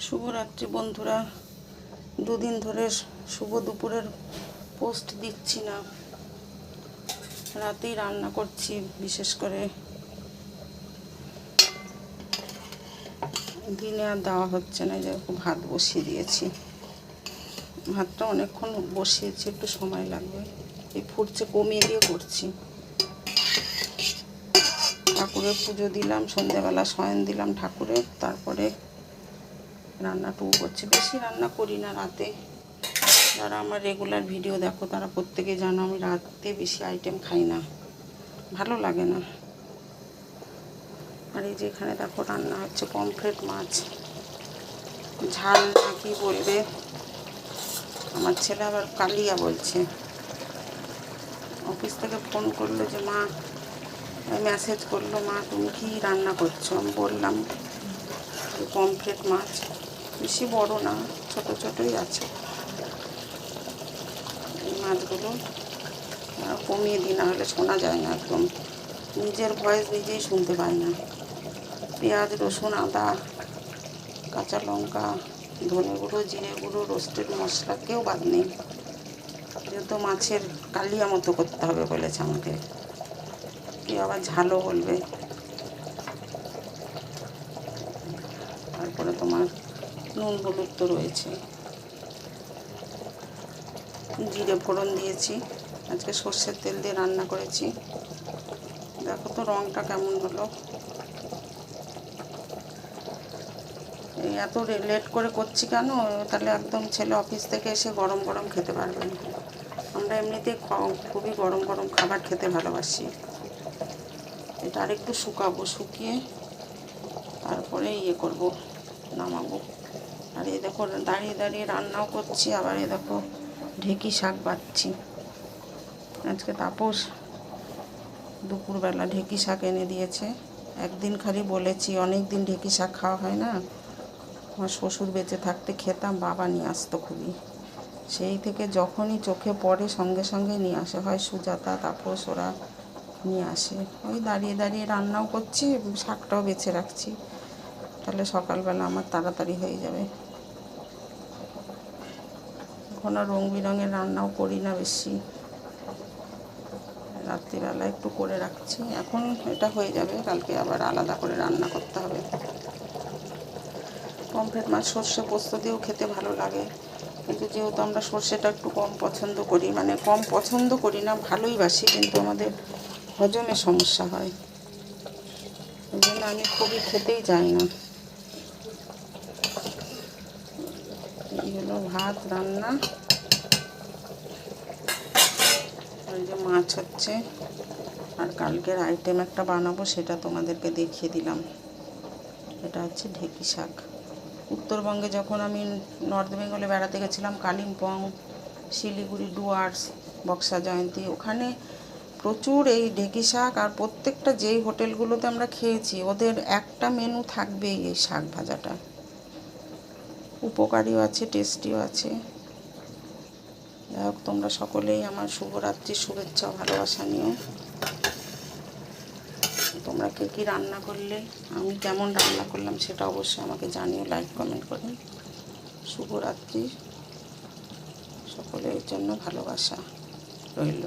শুভরাত্রি বন্ধুরা। দুদিন ধরে শুভ দুপুরের পোস্ট দিচ্ছি না, রাতেই রান্না করছি। বিশেষ করে দিনে আর দেওয়া হচ্ছে না। যে ভাত বসিয়ে দিয়েছি, ভাতটা অনেকক্ষণ বসিয়েছি, একটু সময় লাগবে। এই ফুটছে, কমিয়ে দিয়ে করছি। ঠাকুরের পুজো দিলাম, সন্ধ্যেবেলা শয়ন দিলাম ঠাকুরের, তারপরে রান্নাটুকু করছি। বেশি রান্না করি না রাতে। যারা আমার রেগুলার ভিডিও দেখো তারা প্রত্যেকে জানো আমি রাতে বেশি আইটেম খাই না, ভালো লাগে না। আর এই যে এখানে দেখো রান্না হচ্ছে পমফ্রেট মাছ, ঝাল না কি বলবে। আমার ছেলে আবার কালিয়া বলছে। অফিস থেকে ফোন করলো যে মা, মেসেজ করলো, মা তুমি কি রান্না করছো? আমি বললাম পমফ্রেট মাছ, বেশি বড় না, ছোট ছোটই আছে। এই মাছগুলো কমিয়ে দিই, না হলে শোনা যায় না, একদম নিজের ভয়েস নিজেই শুনতে পাই না। পেঁয়াজ, রসুন, আদা, কাঁচা লঙ্কা, ধনে গুঁড়ো, জিরে গুঁড়ো, রোস্টেড মশলা কেউ বাদ নেই। যেহেতু মাছের কালিয়া মতো করতে হবে বলেছে আমাকে, কেউ আবার ঝালও বলবে। তারপরে তোমার নুন হলুদ তো রয়েছে। জিরে ফোড়ন দিয়েছি, আজকে সর্ষের তেল দিয়ে রান্না করেছি। দেখো তো রঙটা কেমন হলো। এত লেট করে করছি কেন? তাহলে একদম ছেলে অফিস থেকে এসে গরম গরম খেতে পারবেন। আমরা এমনিতেই খুবই গরম গরম খাবার খেতে ভালোবাসি। এটা আরেকটু শুকাবো, শুকিয়ে তারপরে করব, নামাবো। আর এই দেখো দাঁড়িয়ে দাঁড়িয়ে রান্নাও করছি, আবার এই দেখো ঢেঁকি শাক বাচ্ছি। আজকে তাপস দুপুরবেলা ঢেঁকি শাক এনে দিয়েছে। একদিন খালি বলেছি, অনেক দিন ঢেঁকি শাক খাওয়া হয় না। আমার শ্বশুর বেঁচে থাকতে খেতাম, বাবা নিয়ে আসতো খুবই। সেই থেকে যখনই চোখে পড়ে সঙ্গে সঙ্গে নিয়ে আসে, হয় সুজাতা, তাপস, ওরা নিয়ে আসে। ওই দাঁড়িয়ে দাঁড়িয়ে রান্নাও করছি, শাকটাও বেছে রাখছি, তাহলে সকালবেলা আমার তাড়াতাড়ি হয়ে যাবে। এখন আর রঙ বেরঙের রান্নাও করি না বেশি, রাত্রিবেলা একটু করে রাখছি। এখন এটা হয়ে যাবে, কালকে আবার আলাদা করে রান্না করতে হবে। পমফ্রেট মাছ সর্ষে পোস্ত দিয়েও খেতে ভালো লাগে, কিন্তু যেহেতু আমরা সর্ষেটা একটু কম পছন্দ করি, মানে কম পছন্দ করি না, ভালোই বাসি, কিন্তু আমাদের হজমে সমস্যা হয়, ওই জন্য আমি খুবই খেতেই চাই না। এই হলো ভাত রান্না, ওই যে মাছ হচ্ছে। আর কালকের আইটেম একটা বানাবো, সেটা তোমাদেরকে দেখিয়ে দিলাম। এটা হচ্ছে ঢেঁকি শাক। উত্তরবঙ্গে যখন আমি নর্থ বেঙ্গলে বেড়াতে গেছিলাম, কালিম্পং, শিলিগুড়ি, ডুয়ার্স, বক্সা জয়ন্তী, ওখানে প্রচুর এই ঢেঁকি শাক। আর প্রত্যেকটা যেই হোটেলগুলোতে আমরা খেয়েছি, ওদের একটা মেনু থাকবেই এই শাক ভাজাটা। উপকারীও আছে, টেস্টিও আছে। যাই হোক, তোমরা সকলেই আমার শুভরাত্রির শুভেচ্ছা ও ভালোবাসা নিও। তোমরা কে কী রান্না করলে, আমি কেমন রান্না করলাম সেটা অবশ্যই আমাকে জানিও, লাইক কমেন্ট করে। শুভরাত্রি, সকলের জন্য ভালোবাসা রইল।